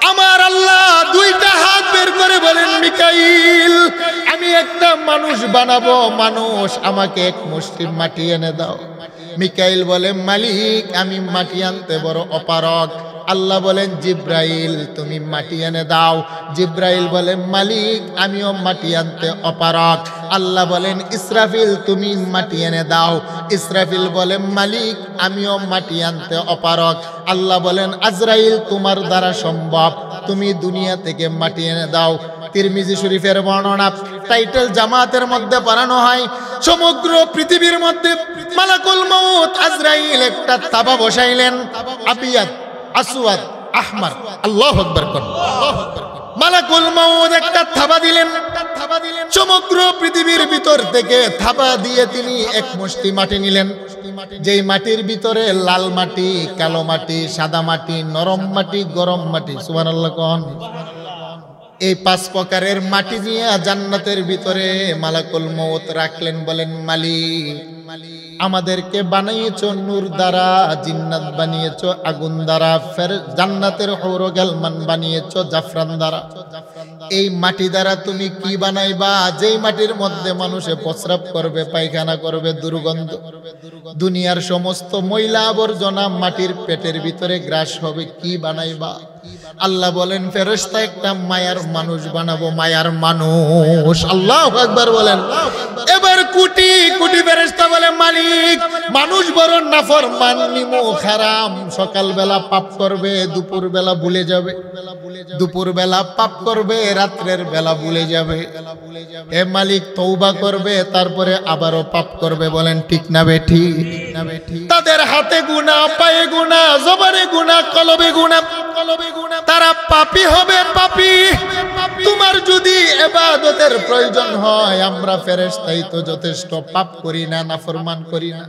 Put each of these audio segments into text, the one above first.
আমার আল্লাহ দুইটা হাত বের করে বলেন, মিকাইল আমি একটা মানুষ বানাবো, মানুষ আমাকে এক মুষ্টি মাটি এনে দাও। মিকাইল বলে, মালিক আমি মাটি আনতে বড় অপারগ। আল্লাহ বলেন, জিব্রাইল তুমি মাটি এনে দাও। জিব্রাইল বলে, মালিক আমিও মাটি আনতে অপারগ। আল্লাহ বলেন, ইসরাফিল তুমি মাটি এনে দাও। ইসরাফিল বলে, মালিক আমিও মাটি আনতে অপারগ। আল্লাহ বলেন, আজরাইল তোমার দ্বারা সম্ভব, তুমি দুনিয়া থেকে মাটি এনে দাও। তিরমিজি শরীফের বর্ণনা, টাইটেল জামাতের মধ্যে পড়ানো হয়, সমগ্র পৃথিবীর মধ্যে মালাকুল মউত আজরাইল একটা তাবা বসাইলেন, আবিয়াত আসওয়াদ আহমার, আল্লাহু আকবার কোন। মালাকুল মউত একটা থাবা দিলেন, সমগ্র পৃথিবীর ভিতর থেকে থাবা দিয়ে তিনি এক মুষ্টি মাটি নিলেন। যেই মাটির ভিতরে লাল মাটি, কালো মাটি, সাদা মাটি, নরম মাটি, গরম মাটি, সুবহানাল্লাহ কোন। এই 5 প্রকারের মাটি নিয়ে জান্নাতের ভিতরে মালাকুল মউত রাখলেন। বলেন, মালিক আমাদেরকে বানাইয়েছো নূর দ্বারা, জিন্নাত বানিয়েছো আগুন দ্বারা, ফের জান্নাতের হৌর গালমান বানিয়েছো জাফরান দ্বারা। এই মাটি দ্বারা তুমি কি বানাইবা? যেই মাটির মধ্যে মানুষে প্রস্রাব করবে, পায়খানা করবে, দুর্গন্ধ, দুনিয়ার সমস্ত ময়লা আবর্জনা মাটির পেটের ভিতরে গ্রাস হবে, কি বানাইবা? আল্লাহ বলেন, ফেরেশতা একটা মায়ার মানুষ বানাবো, মায়ার মানুষ। আল্লাহু আকবার বলেন। এবার কোটি কোটি ফেরেশতা বলে, মালিক মানুষ বড় নাফরমান, নিমুখ হারাম, সকালবেলা পাপ করবে, দুপুর বেলা ভুলে যাবে, দুপুর বেলা পাপ করবে, রাত্রের বেলা ভুলে যাবে। এ মালিক তওবা করবে, তারপরে আবারও পাপ করবে। বলেন ঠিক না বেঠিক? তাদের হাতে গুনাহ, পায়ে গুনাহ, জবানে গুনাহ, কলবে গুনাহ, তারা পাপী হবে, পাপী। তোমার যদি ইবাদতের প্রয়োজন হয়, আমরা ফেরেশতাই তো যথেষ্ট, পাপ করি না, নাফরমান করি না।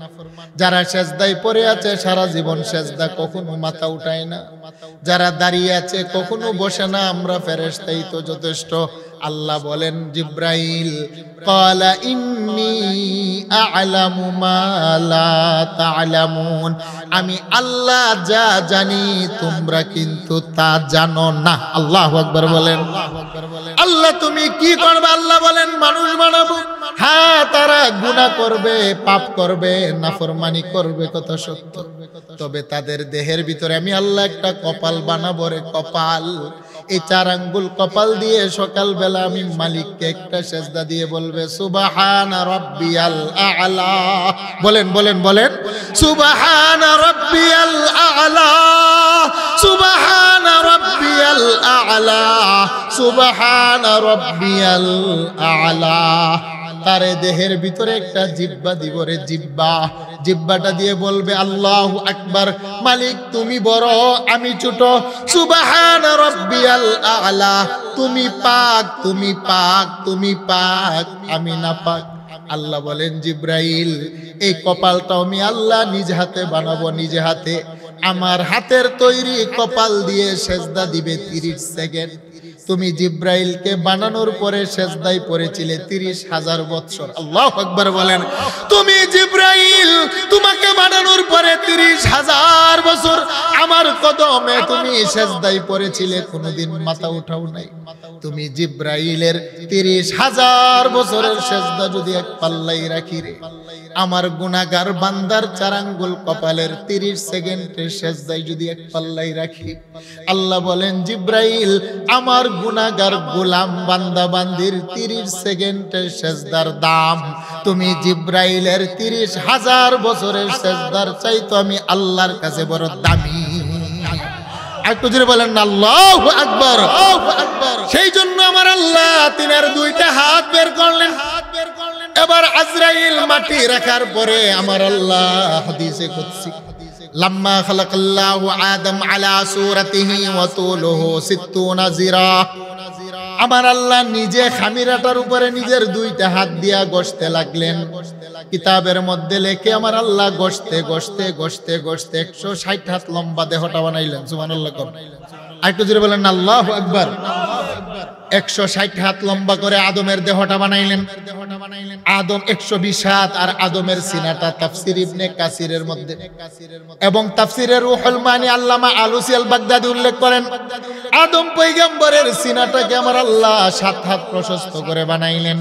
যারা সেজদায় পড়ে আছে সারা জীবন সেজদা, কখনো মাথা উঠায় না। যারা দাঁড়িয়ে আছে কখনো বসে না, আমরা ফেরেশতাই তো যথেষ্ট। আল্লাহ বলেন, জিব্রাইল ক্বালা ইন্নী আ'লামু মা লা তা'লামুন, আমি আল্লাহ যা জানি তোমরা কিন্তু তা জানো না। আল্লাহু আকবার বলেন। আল্লাহ তুমি কি করবে? আল্লাহ বলেন, মানুষ বানাবো। হ্যাঁ, তারা গুনাহ করবে, পাপ করবে, নাফরমানি করবে, কথা সত্য। তবে তাদের দেহের ভিতরে আমি আল্লাহ একটা কপাল বানাবো রে, কপাল। এই 4 আঙ্গুল কপাল দিয়ে সকালবেলা আমি মালিককে একটা সেজদা দিয়ে বলবে, সুবহানা রাব্বিয়াল আ'লা। বলেন বলেন বলেন, সুবহানা রাব্বিয়াল আ'লা, সুবহানা রাব্বিয়াল আ'লা, সুবহানা রাব্বিয়াল আ'লা। তার দেহের ভিতরে একটা জিহ্বা দিব রে, জিহ্বা। জিহ্বাটা দিয়ে বলবে, আল্লাহু আকবার, মালিক তুমি বড়, আমি ছোট। সুবহান রাব্বিয়াল আ'লা, তুমি পাক, তুমি পাক, তুমি পাক, আমি না পাক। আল্লাহ বলেন, জিব্রাইল এই কপালটা আমি আল্লাহ নিজ হাতে বানাবো, নিজে হাতে। আমার হাতের তৈরি কপাল দিয়ে সেজদা দিবে 30 সেকেন্ড। তুমি জিব্রাইলকে বানানোর পরে সেজদায় পড়েছিলে 30,000 বছর। আল্লাহু আকবার বলেন। তুমি জিব্রাইল, তোমাকে বানানোর পরে 30,000 বছর আমার কদমে তুমি সেজদায় পড়েছিলে, কোনোদিন মাথা উঠাও নাই। তুমি জিব্রাইলের 30,000 বছরের সেজদা যদি এক পাল্লাই রাখি রে, আমার গুনাহগার বান্দার 4 আঙ্গুল কপালের 30 সেকেন্ডের সেজদায় যদি এক পাল্লাই রাখি, আল্লাহ বলেন, জিব্রাইল আমার গুনাহগার গোলাম বান্দা বান্দির 30 সেকেন্ডের সেজদার দাম তুমি জিব্রাইলের 30,000 বছরের সেজদার চাইতো আমি আল্লাহর কাছে বড় দামি। একটু জোরে বলেন না আল্লাহু আকবার। সেই জন্য আমার আল্লাহ তিনার 2টা হাত বের করলেন। এবার আজরাইল মাটি রাখার পরে আমার আল্লাহ হাদিসে কুদসি, লাম্মা খালাকাল্লাহু আদম আলা সূরাতিহি ওয়া তুলুহু 60 জিরা, আমার আল্লাহ নিজে খামিরাটার উপরে নিজের 2টা হাত দিয়া গসতে লাগলেন। কিতাবের মধ্যে লেখে আমার আল্লাহ গসতে গসতে গসতে গসতে 160 হাত লম্বা দেহটা বানাইলেন। সুবহানাল্লাহ। একটু জোরে বলেন আল্লাহু আকবার। 160 হাত লম্বা করে আদমের দেহটা বানাইলেন। আদম 120 হাত, আর আদমের সিনাটা তাফসীর ইবনে কাসিরের মধ্যে এবং তাফসীরে রুহুল মানি আল্লামা আলুসি আল বাগদাদি উল্লেখ করেন, আদম পয়গম্বরের সিনাটাকে আমার আল্লাহ 7 হাত প্রশস্ত করে বানাইলেন।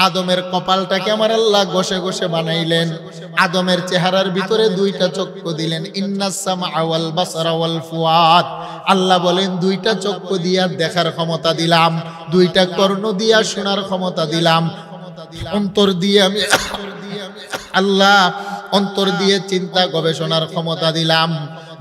আদমের কপালটাকে আমার আল্লাহ ঘষে ঘষে বানাইলেন। আদমের চেহারার ভিতরে 2টা চক্ষু দিলেন। ইন্নাস সামআ ওয়াল বাসারা ওয়াল ফুয়াদ, আল্লাহ বলেন 2টা চক্ষু দিয়া দেখার ক্ষমতা দিলাম, 2টা কর্ণ দিয়া শোনার ক্ষমতা দিলাম, অন্তর দিয়ে আমি আল্লাহ অন্তর দিয়ে চিন্তা গবেষণার ক্ষমতা দিলাম,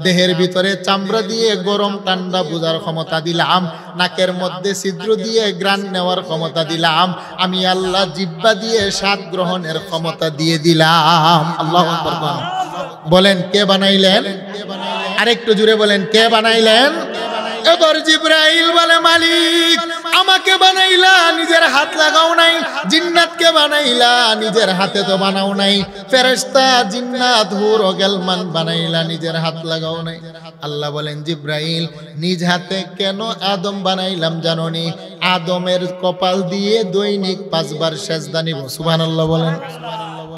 দেহের ভিতরে চামড়া দিয়ে গরম ঠান্ডা বুঝার ক্ষমতা দিলাম, নাকের মধ্যে ছিদ্র দিয়ে ঘ্রাণ নেওয়ার ক্ষমতা দিলাম, আমি আল্লাহ জিহ্বা দিয়ে স্বাদ গ্রহণের ক্ষমতা দিয়ে দিলাম। আল্লাহু আকবার। বলেন কে বানাইলেন? আরেকটু জুড়ে বলেন কে বানাইলেন? এবার জিবরাইল বলে, মালিক আমাকে বানাইলা, নিজের হাত লাগাও নাই। জিন্নাতকে বানাইলা, নিজের হাতে তো বানাও নাই। ফেরেশতা জিন্নাত হুর ও গেলমান বানাইলা, নিজের হাত লাগাও নাই। আল্লাহ বলেন, জিবরাইল নিজ হাতে কেন আদম বানাইলাম জানোনি? আদমের কপাল দিয়ে দৈনিক 5 বার সেজদা নিব। সুবহানাল্লাহ বলেন।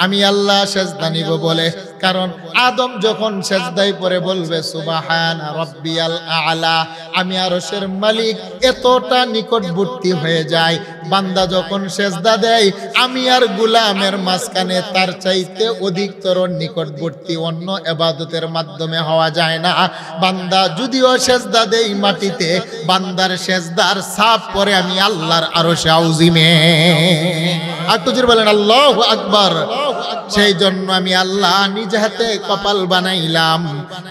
আমি আল্লাহ সেজদা নিব বলে, কারণ আদম যখন সেজদায় পড়ে বলবে সুবহান রাব্বিয়াল আ'লা, আমি আরশের মালিক এতটা নিকটবর্তী হয়ে যায়। বান্দা যখন সেজদা দেয়, আমি আর গোলামের মাঝখানে তার চাইতে অধিকতর নিকটবর্তী অন্য ইবাদতের মাধ্যমে হওয়া যায় না। বান্দা যদিও সেজদা দেই মাটিতে, বান্দার সেজদার ছাপ পড়ে আমি আল্লাহর আরশে আউজিমে। একটু জোরে বলেন আল্লাহু আকবার। সেই জন্য আমি আল্লাহ নিজ হাতে কপাল বানাইলাম।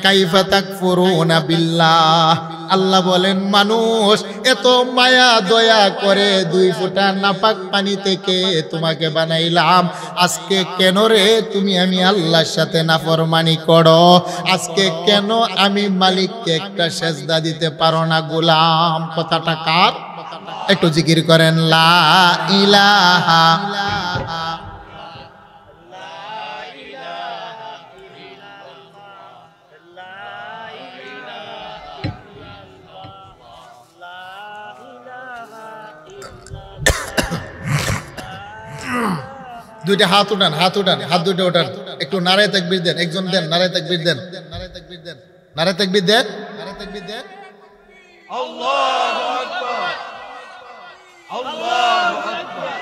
কাইফা তাকফুরুনা বিল্লাহ, আল্লাহ বলেন মানুষ এত মায়া দয়া করে 2 ফোঁটা নাপাক পানি থেকে তোমাকে বানাইলাম, আজকে কেন রে তুমি আমি আল্লাহর সাথে নাফরমানি করো? আজকে কেন আমি মালিককে একটা সেজদা দিতে পারো না? গোলাম কথাটা কার? একটু জিকির করেন লা ইলাহা। দুইটা হাত উঠান, হাত উঠান, হাত দুইটা উঠান, একটু নারায়ে তাকবীর দেন। একজন দেন নারায়ে তাকবীর দেন, নারায়ে তাকবীর দেন, নারায়ে তাকবীর দেন, নারায়ে তাকবীর দেন। আল্লাহু আকবার, আল্লাহু আকবার,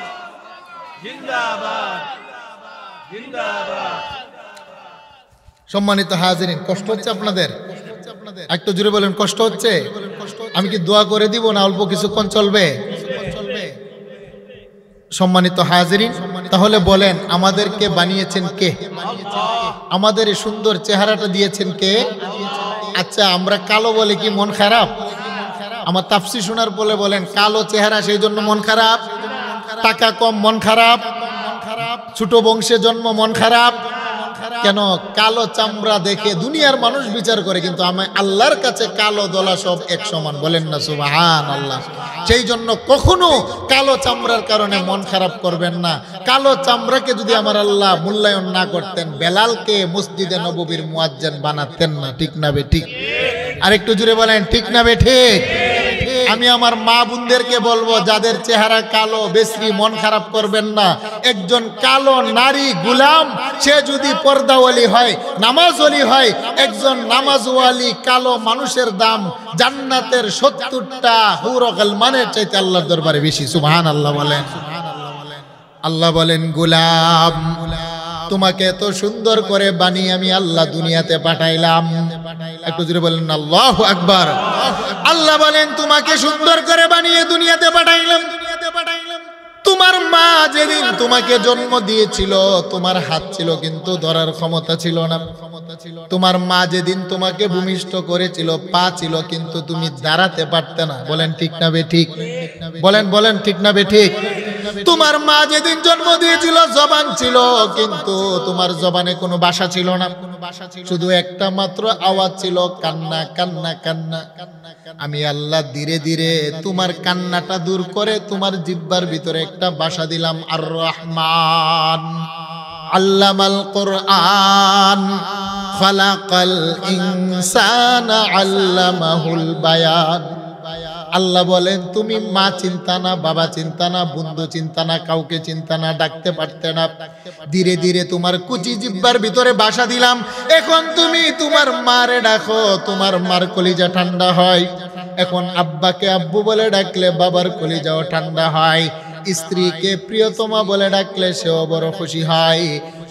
জিন্দাবাদ, জিন্দাবাদ। সম্মানিত হাজিরিন, কষ্ট হচ্ছে আপনাদের? একটু জোরে বলেন কষ্ট হচ্ছে? আমি কি দোয়া করে দিব না অল্প কিছুক্ষণ চলবে? সম্মানিত হাজিরিন, তাহলে বলেন আমাদেরকে বানিয়েছেন কে? আমাদের এই সুন্দর চেহারাটা দিয়েছেন কে? আচ্ছা, আমরা কালো বলে কি মন খারাপ? আমার তাফসীর শোনার পরে বলেন কালো চেহারা সেই জন্য মন খারাপ, টাকা কম মন খারাপ, ছোট বংশে জন্ম মন খারাপ। কেন? কালো চামড়া দেখে দুনিয়ার মানুষ বিচার করে, কিন্তু আমি আল্লাহর কাছে কালো দলা সব এক সমান। বলেন না সুবহানাল্লাহ। সেই জন্য কখনো কালো চামড়ার কারণে মন খারাপ করবেন না। কালো চামড়াকে যদি আমার আল্লাহ মূল্যায়ন না করতেন, বেলালকে মসজিদে নববীর মুয়াজ্জিন বানাতেন না। ঠিক না বে ঠিক? আরেকটু জুড়ে বলেন ঠিক না বে ঠিক? আমি আমার মা বোনদেরকে বলবো, যাদের চেহারা কালো, বেশি মন খারাপ করবেন না। একজন কালো নারী গোলাম, সে যদি পর্দাওয়ালি হয়, নামাজওয়ালি হয়, একজন নামাজওয়ালি কালো মানুষের দাম জান্নাতের 70টা হুর গলমানের চাইতে আল্লাহর দরবারে বেশি। সুবহানাল্লাহ বলেন। আল্লাহ বলেন গোলাম, তোমাকে এত সুন্দর করে বানিয়ে আমি আল্লাহ দুনিয়াতে পাঠাইলাম। একটু জোরে বলেন আল্লাহু আকবার। আল্লাহ বলেন তোমাকে সুন্দর করে বানিয়ে দুনিয়াতে পাঠাইলাম। তোমার মা যেদিন তোমাকে জন্ম দিয়েছিল, তোমার হাত ছিল কিন্তু ধরার ক্ষমতা ছিল না। তোমার মা যেদিন তোমাকে ভূমিষ্ঠ করেছিল, পা ছিল কিন্তু তুমি দাঁড়াতে পারতে না। বলেন ঠিক না বে ঠিক? বলেন বলেন ঠিক না বে ঠিক? তোমার মা যেদিন জন্ম দিয়েছিল, জবান ছিল কিন্তু তোমার জবানে কোনো ভাষা ছিল না। শুধু একটা মাত্র আওয়াজ ছিল, কান্না কান্না কান্না। আমি আল্লাহ ধীরে ধীরে তোমার কান্নাটা দূর করে তোমার জিহ্বার ভিতরে একটা ভাষা দিলাম, আর রহমান। আল্লামাল কুরআন, খালাকাল ইনসানা, আল্লামাহুল বায়ান। আল্লাহ বলেন তুমি মা চিন্তা না, বাবা চিন্তা না, বন্ধু চিন্তা না, কাউকে চিন্তা না, ডাকতে পারতে না। ধীরে ধীরে তোমার কুচি জিহ্বার ভিতরে বাসা দিলাম। এখন তুমি তোমার মারে ডাকো, তোমার মার কলিজা ঠান্ডা হয়। এখন আব্বাকে আব্বু বলে ডাকলে বাবার কলিজাও ঠান্ডা হয়। স্ত্রীকে প্রিয়তমা বলে ডাকলে সেও বড় খুশি হয়।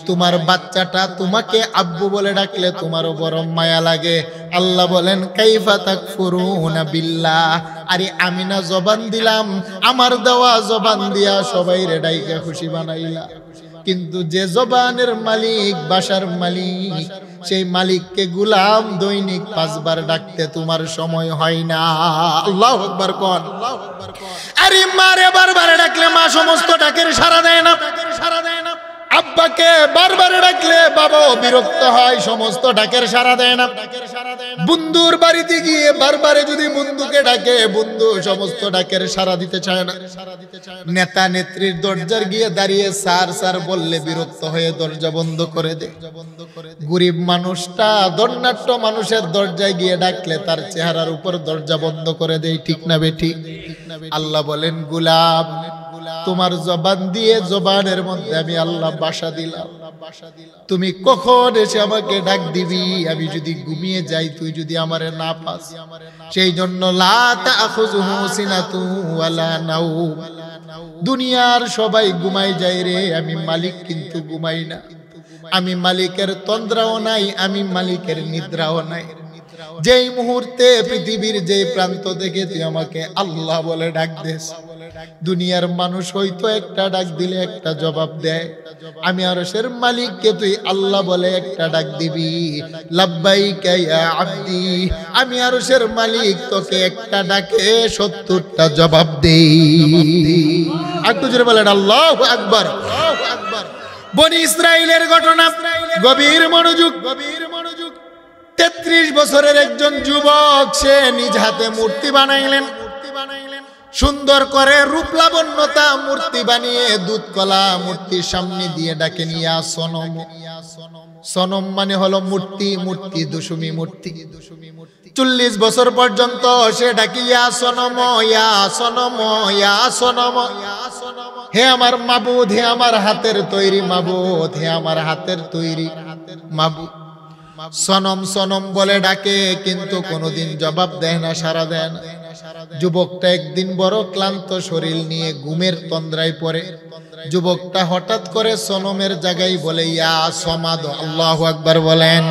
তোমার বাচ্চাটা তোমাকে আব্বু বলে ডাকলে তোমারও বড় মায়া লাগে। আল্লাহ বলেন কাইফা তাকফুরুনা বিল্লাহ, আরে আমি না জবান দিলাম, আমার দেওয়া জবান দিয়া সবাই রে ডাইকা খুশি বানাইলা, কিন্তু যে জবানের মালিক, বাসার মালিক, সেই মালিককে গোলাম দৈনিক 5 বার ডাকতে তোমার সময় হয় না। আল্লাহু আকবার কোন। আরে মারে বারবার ডাকলে মা সমস্ত ডাকের সাড়া দেয় না। আব্বাকে বারবার ডাকলে বাবাও বিরক্ত হয়, সমস্ত ডাকের সাড়া দেয় না। বন্ধুর বাড়িতে গিয়ে বারবারে যদি বন্ধুকে ডাকে, বন্ধু সমস্ত ডাকের সাড়া দিতে চায় না। নেতা নেত্রীর দরজার গিয়ে দাঁড়িয়ে স্যার স্যার বললে বিরক্ত হয়ে দরজা বন্ধ করে দেয়। গরিব মানুষটা দণ্ডাট্য মানুষের দরজায় গিয়ে ডাকলে তার চেহারার উপর দরজা বন্ধ করে দেয়, ঠিক না বেটি? আল্লাহ বলেন গোলাম, তোমার জবান দিয়ে জবানের মধ্যে আমি আল্লাহ বাসা দিলাম। তুমি কখন এসে আমাকে ডাক দিবি? আমি যদি ঘুমিয়ে যাই, তুই যদি আমারে না পাস। সেই জন্য লা তাখুযুহু সিনাতু ওয়ালা নাওম। দুনিয়ার সবাই ঘুমাই যায় রে, আমি মালিক কিন্তু ঘুমাই না। আমি মালিকের তন্দ্রাও নাই, আমি মালিকের নিদ্রাও নাই। যেই মুহূর্তে পৃথিবীর যেই প্রান্ত থেকে তুই আমাকে আল্লাহ বলে ডাক দিস, দুনিয়ার মানুষ হয়তো একটা ডাক দিলে একটা জবাব দেয়, আমি আরশের মালিককে তুই আল্লাহ বলে একটা ডাক দিবি, লাব্বাইকা ইয়া আব্দি, আমি আরশের মালিক তোকে একটা ডাকে 70টা জবাব দেই। একটু জোরে বলেন আল্লাহু আকবার। বনি ইসরাইলের ঘটনা, গভীর মনোযোগ। 33 বছরের একজন যুবক, সে নিজ হাতে মূর্তি বানাইলেন। সুন্দর করে রূপ লাবণ্যতা মূর্তি বানিয়ে দুধ কলা মূর্তির সামনে দিয়ে ডাকে নিয়া সনম। সনম মানে হলো মূর্তি, মূর্তি দুশুমি মূর্তি। 40 বছর পর্যন্ত সে ডাকিয়া সনম, ইয়া সনম, ইয়া সনম। হে আমার মাবুদ, হে আমার হাতের তৈরি মাবুদ, হে আমার হাতের তৈরি মাবুদ। সনম সনম বলে ডাকে, কিন্তু কোনোদিন জবাব দেয় না, সাড়া দেয় না। যুবকটা একদিন বড় ক্লান্ত শরীর নিয়ে ঘুমের তন্দ্রায় পড়ে। যুবকটা হঠাৎ করে সনমের জায়গায় বলে ইয়া সমাদ। আল্লাহু আকবার বলেন।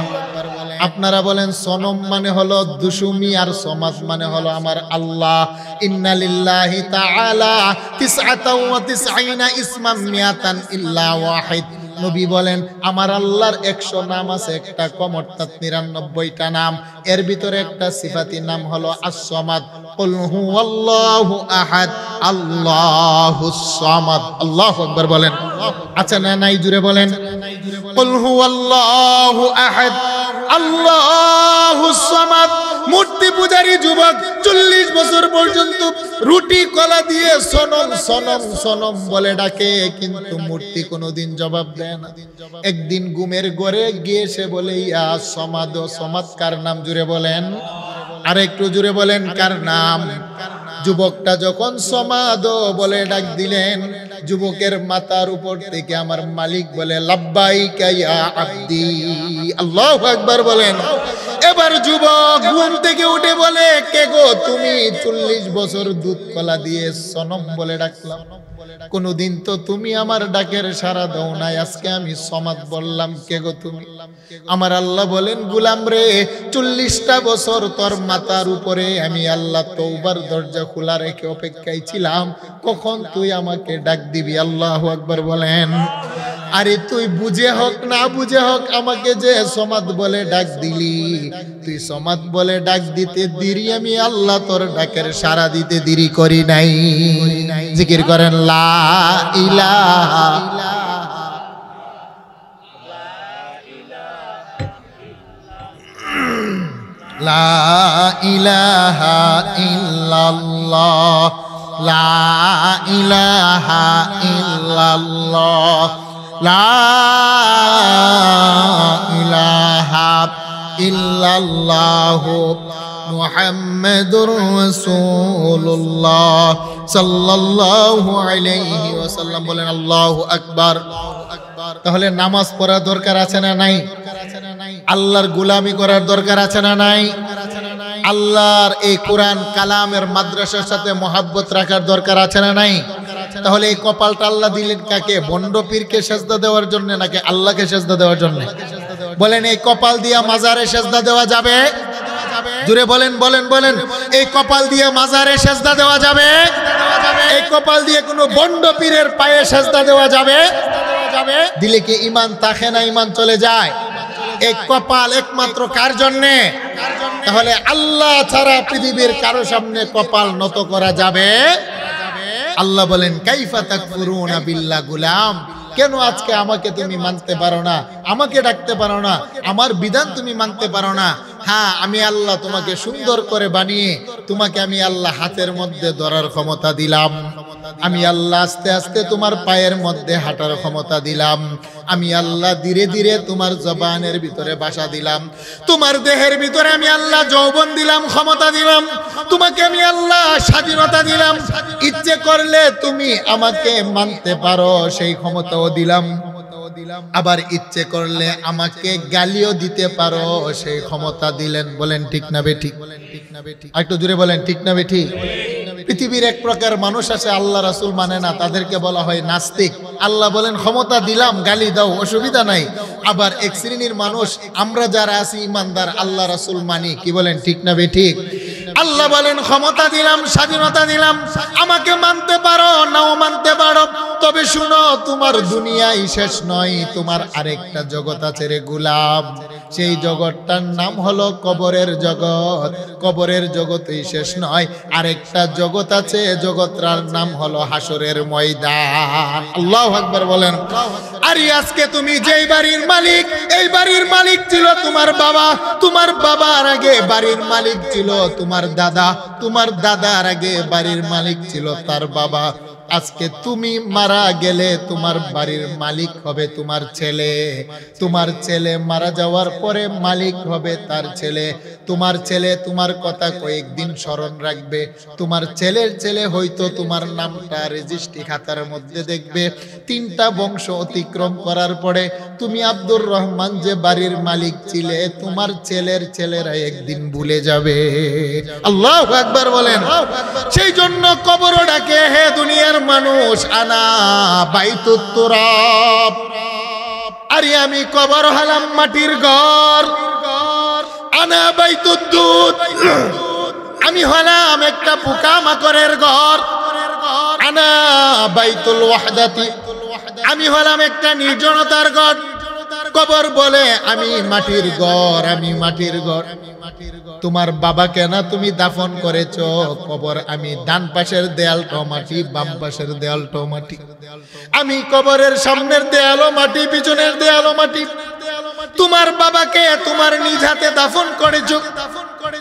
আপনারা বলেন সনম মানে হলো দুশুমি আর সমাদ মানে হলো আমার আল্লাহ। ইন্না লিল্লাহি তাআলা 99 ইসমান মিয়াতান ইল্লা ওয়াহিদ। নবী বলেন আমার আল্লাহর 100 নাম আছে, একটা কম, অর্থাৎ 99টা নাম। এর ভিতরে একটা সিফাতি নাম হলো আস-সামাদ। কুল হুয়াল্লাহু আহাদ আল্লাহুস সামাদ। আল্লাহু আকবার বলেন। আচ্ছা না নাই জুড়ে বলেন কুল হুয়াল্লাহু আহাদ আল্লাহুস সামাদ। মূর্তি পূজারী যুবক 40 বছর পর্যন্ত রুটি কলা দিয়ে সনম সনম সনম বলে ডাকে, কিন্তু মূর্তি কোনোদিন জবাব দেয় না। একদিন ঘুমের ঘরে গিয়ে সে বলে ইয়া সমাদ। সমাদ কার নাম জুড়ে বলেন? আর একটু জুড়ে বলেন কার নাম? যুবকটা যখন সমাদ বলে ডাক দিলেন, যুবকের মাথার উপর থেকে আমার মালিক বলে লাব্বাইকা ইয়া আব্দি। আল্লাহু আকবার বলেন। এবার যুবক ঘুম থেকে উঠে বলে কে গো তুমি? 40 বছর দুধ কলা দিয়ে সনম বলে ডাকলাম, কোনদিন তো তুমি আমার ডাকের সাড়া দাও নাই, আজকে আমি সমাদ বললাম, কে গো তুমি? আমার আল্লাহ বলেন গোলাম রে, 40টা বছর তোর মাথার উপরে আমি আল্লাহ তওবার দরজা খোলা রেখে অপেক্ষায় ছিলাম, কখন তুই আমাকে ডাক দিবি? আল্লাহু আকবার বলেন। আরে তুই বুঝে হোক না বুঝে হোক আমাকে যে সমাদ বলে ডাক দিলি, তুই সমাদ বলে ডাক দিতে দেরি, আমি আল্লাহ তোর ডাকের সাড়া দিতে দেরি করি নাই। জিকির করেন লা ইলাহা লা ইলাহা ইল্লাল্লাহ লা ইলাহা ইল্লাল্লাহ লা ইলাহা ইল্লাল্লাহ মুহাম্মাদুর রাসূলুল্লাহ সাল্লাল্লাহু আলাইহি ওয়াসাল্লাম। বলেন আল্লাহু আকবার। তাহলে নামাজ পড়ার দরকার আছে না নাই? আল্লাহর গোলামি করার দরকার আছে না নাই? আল্লাহর এই কোরআন কালামের মাদ্রাসার সাথে মহাব্বত রাখার দরকার আছে না নাই? তাহলে এই কপালটা আল্লাহ দিলেন কাকে? বন্ড পীরকে সেজদা দেওয়ার জন্য নাকি আল্লাহকে সেজদা দেওয়ার জন্য? বলেন এই কপাল দিয়া মাজারে সেজদা দেওয়া যাবে? জোরে বলেন বলেন বলেন, এই কপাল দিয়ে মাজারে সেজদা দেওয়া যাবে? এই কপাল দিয়ে কোনো বন্ড পীরের পায়ে সেজদা দেওয়া যাবে? দিলে কি ঈমান থাকে না ঈমান চলে যায়? এই কপাল একমাত্র কার জন্যে? তাহলে আল্লাহ ছাড়া পৃথিবীর কারো সামনে কপাল নত করা যাবে? আল্লাহ বলেন কাইফা তাকফুরুনা বিল্লাহ গুলাম, কেন আজকে আমাকে তুমি মানতে পারো না, আমাকে ডাকতে পারো না, আমার বিধান তুমি মানতে পারো না? হ্যাঁ, আমি আল্লাহ তোমাকে সুন্দর করে বানিয়ে তোমাকে আমি আল্লাহ হাতের মধ্যে ধরার ক্ষমতা দিলাম, আমি আল্লাহ আস্তে আস্তে তোমার পায়ের মধ্যে হাঁটার ক্ষমতা দিলাম, আমি আল্লাহ ধীরে ধীরে তোমার জবানের ভিতরে বাসা দিলাম, তোমার দেহের ভিতরে আমি আল্লাহ যৌবন দিলাম, ক্ষমতা দিলাম, তোমাকে আমি আল্লাহ স্বাধীনতা দিলাম, ইচ্ছে করলে তুমি আমাকে মানতে পারো সেই ক্ষমতাও দিলাম, আবার ইচ্ছে করলে আমাকে গালিও দিতে পারো সেই ক্ষমতা দিলেন। বলেন ঠিক না বেঠিক? একটু জোরে বলেন ঠিক না বেঠিক? পৃথিবীর এক প্রকার মানুষ আছে আল্লাহ রাসূল মানে না, তাদেরকে বলা হয় নাস্তিক। আল্লাহ বলেন ক্ষমতা দিলাম, গালি দাও, অসুবিধা নাই। আবার এক শ্রেণীর মানুষ আমরা যারা আছি ইমানদার, আল্লাহ রাসূল মানি, কি বলেন ঠিক না বেঠিক? আল্লাহ বলেন ক্ষমতা দিলাম, স্বাধীনতা দিলাম, আমাকে মানতে পারো নাও মানতে পারো, তবে শুনো তোমার দুনিয়াই শেষ নয়, তোমার আরেকটা জগৎ আছে রে গোলাম, সেই জগৎটার নাম হলো কবরের জগৎ। কবরের জগৎই শেষ নয়, আরেকটা জগৎ আছে, জগৎটার নাম হলো হাসরের ময়দান। আল্লাহু আকবার বলেন। আর আজকে তুমি যেই বাড়ির মালিক, এই বাড়ির মালিক ছিল তোমার বাবা, তোমার বাবার আগে বাড়ির মালিক ছিল তোমার দাদা, তোমার দাদার আগে বাড়ির মালিক ছিল তার বাবা। আজকে তুমি মারা গেলে তোমার বাড়ির মালিক হবে তোমার ছেলে, তোমার ছেলে মারা যাওয়ার পরে মালিক হবে তার ছেলে, তোমার ছেলে তোমার কথা কয়েকদিন স্মরণ রাখবে, তোমার ছেলের ছেলে হয়তো তোমার নামটা রেজিস্ট্রি খাতার মধ্যে দেখবে। 3টা বংশ অতিক্রম করার পরে তুমি আব্দুর রহমান যে বাড়ির মালিক ছিলে, তোমার ছেলের ছেলেরা একদিন ভুলে যাবে। আল্লাহু আকবার বলেন। সেই জন্য কবর ডাকে, হে দুনিয়ার মানুষ, আনা বাইতুত তুরাব, আরে আমি কবর হলাম মাটির ঘর, আনা বাইতুদ দুদ, আমি হলাম একটা পোকামাকড়ের ঘর, আনা বাইতুল ওয়াহদাতি, আমি হলাম একটা নির্জনতার ঘর। কবর বলে আমি মাটির ঘর, আমি মাটির ঘর। তোমার বাবাকে না তুমি দাফন করেছো, কবর আমি ডান পাশের দেয়ালটাও মাটি, বাম পাশের দেয়ালটাও মাটি, আমি কবরের সামনের দেয়ালও মাটি, পিছনের দেয়ালও মাটি। তোমার বাবাকে তোমার নিজ হাতে দাফন করেছো,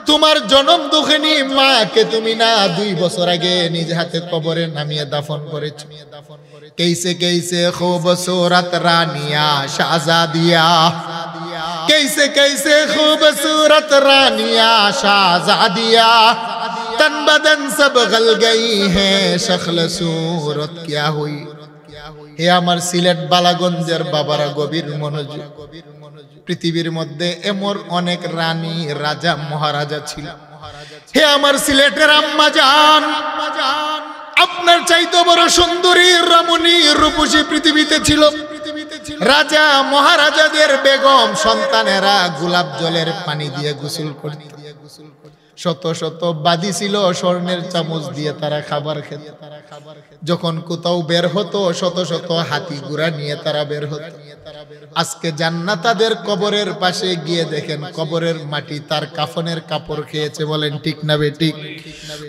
তোমার জনম দুঃখিনী মাকে তুমি না 2 বছর আগে নিজ হাতে কবরে নামিয়ে দাফন করেছো। कैसे कैसे खूबसूरत रानिया शाहजादिया, कैसे कैसे खूबसूरत रानिया शाहजादिया, तन बदन सब गल गई है, शक्ल सूरत क्या हुई। হে আমার সিলেট বালাগঞ্জের বাবারা গভীর মনোযোগ, পৃথিবীর মধ্যে এমন অনেক রানী রাজা মহারাজা ছিল। হে আমার সিলেটের আম্মা জান, আপনার চাইতে বড় সুন্দরী রমণী রূপসী পৃথিবীতে ছিল। রাজা মহারাজাদের বেগম সন্তানেরা গোলাপ জলের পানি দিয়ে গোসল করত, শত শত বাদী ছিল স্বর্ণের চামচ দিয়ে তারা খাবার খেত। যখন কোথাও বের হতো শত শত হাতি ঘোড়া নিয়ে তারা বের হতো। আজকে জান্নাতাদের কবরের পাশে গিয়ে দেখেন কবরের মাটি তার কাফনের কাপড় খেয়েছে। বলেন ঠিক না বেঠিক?